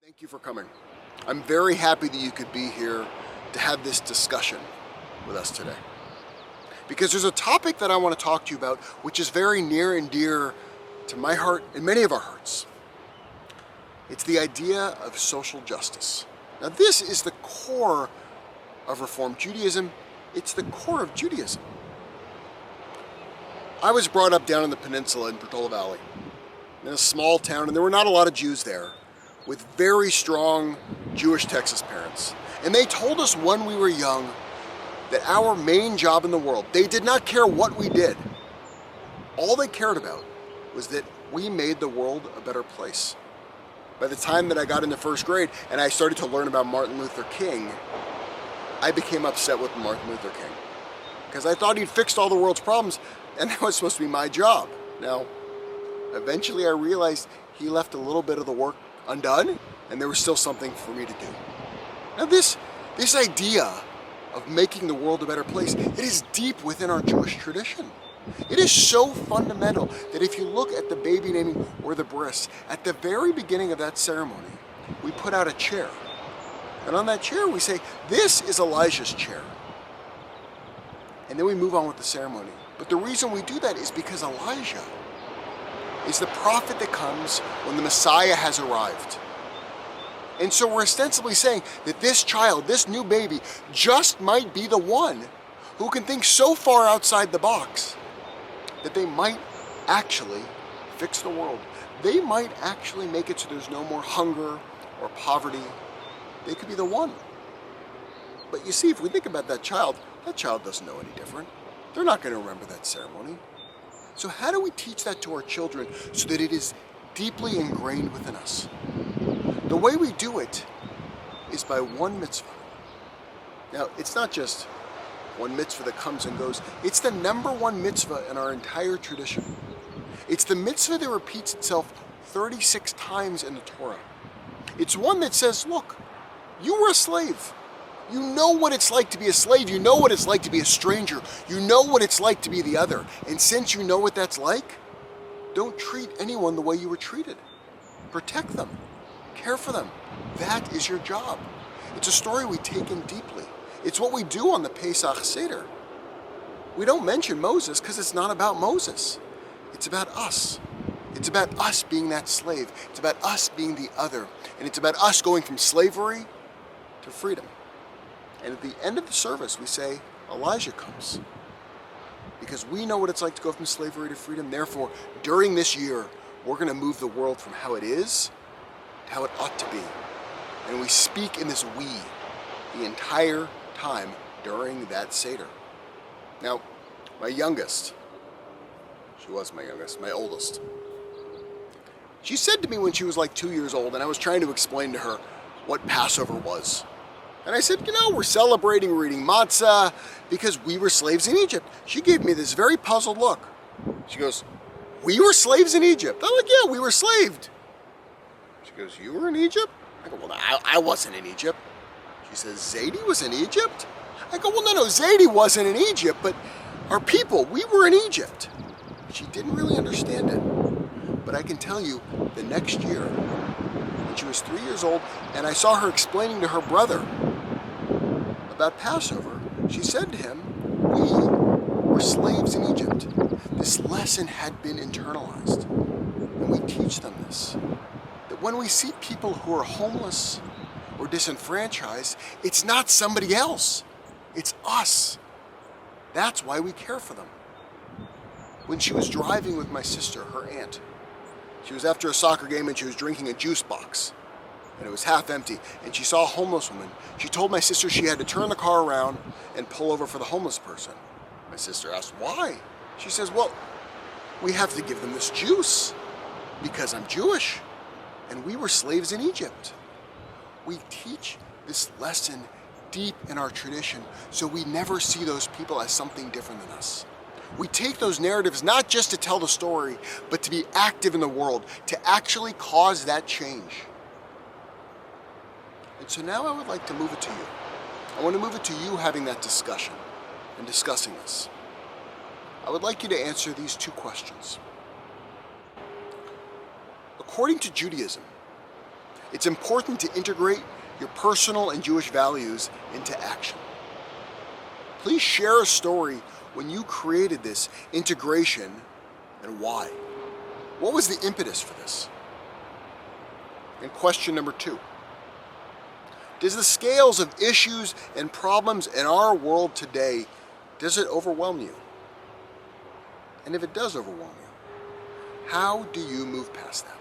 Thank you for coming. I'm very happy that you could be here to have this discussion with us today. Because there's a topic that I want to talk to you about which is very near and dear to my heart and many of our hearts. It's the idea of social justice. Now this is the core of Reform Judaism. It's the core of Judaism. I was brought up down in the peninsula in Portola Valley, in a small town, and there were not a lot of Jews there, with very strong Jewish Texas parents. And they told us when we were young that our main job in the world, they did not care what we did. All they cared about was that we made the world a better place. By the time that I got into first grade and I started to learn about Martin Luther King, I became upset with Martin Luther King because I thought he'd fixed all the world's problems and that was supposed to be my job. Now, eventually I realized he left a little bit of the work undone, and there was still something for me to do. Now this idea of making the world a better place, it is deep within our Jewish tradition. It is so fundamental that if you look at the baby naming or the bris, at the very beginning of that ceremony, we put out a chair. And on that chair we say, this is Elijah's chair. And then we move on with the ceremony. But the reason we do that is because Elijah is the prophet that comes when the Messiah has arrived. And so we're ostensibly saying that this child, this new baby, just might be the one who can think so far outside the box that they might actually fix the world. They might actually make it so there's no more hunger or poverty. They could be the one. But you see, if we think about that child doesn't know any different. They're not going to remember that ceremony. So how do we teach that to our children so that it is deeply ingrained within us? The way we do it is by one mitzvah. Now, it's not just one mitzvah that comes and goes. It's the number one mitzvah in our entire tradition. It's the mitzvah that repeats itself 36 times in the Torah. It's one that says, look, you were a slave. You know what it's like to be a slave. You know what it's like to be a stranger. You know what it's like to be the other. And since you know what that's like, don't treat anyone the way you were treated. Protect them. Care for them. That is your job. It's a story we take in deeply. It's what we do on the Pesach Seder. We don't mention Moses because it's not about Moses. It's about us. It's about us being that slave. It's about us being the other. And it's about us going from slavery to freedom. And at the end of the service, we say, Elijah comes. Because we know what it's like to go from slavery to freedom. Therefore, during this year, we're going to move the world from how it is to how it ought to be. And we speak in this we the entire time during that Seder. Now, my youngest, she was my youngest, my oldest, she said to me when she was like 2 years old, and I was trying to explain to her what Passover was. And I said, we're celebrating, we're eating matzah because we were slaves in Egypt. She gave me this very puzzled look. She goes, we were slaves in Egypt? I'm like, yeah, we were slaved. She goes, you were in Egypt? I go, well, I wasn't in Egypt. She says, Zadie was in Egypt? I go, well, no, Zadie wasn't in Egypt, but our people, we were in Egypt. She didn't really understand it. But I can tell you, the next year, when she was 3 years old, and I saw her explaining to her brother about Passover, she said to him, we were slaves in Egypt. This lesson had been internalized. And we teach them this. That when we see people who are homeless or disenfranchised, it's not somebody else. It's us. That's why we care for them. When she was driving with my sister, her aunt, she was after a soccer game and she was drinking a juice box. And it was half empty, and she saw a homeless woman. She told my sister she had to turn the car around and pull over for the homeless person. My sister asked, why? She says, well, we have to give them this juice because I'm Jewish, and we were slaves in Egypt. We teach this lesson deep in our tradition so we never see those people as something different than us. We take those narratives not just to tell the story, but to be active in the world, to actually cause that change. And so now I would like to move it to you. I want to move it to you having that discussion and discussing this. I would like you to answer these two questions. According to Judaism, It's important to integrate your personal and Jewish values into action. Please share a story when you created this integration and why. What was the impetus for this? And question number 2. Does the scales of issues and problems in our world today, does it overwhelm you? And if it does overwhelm you, how do you move past that?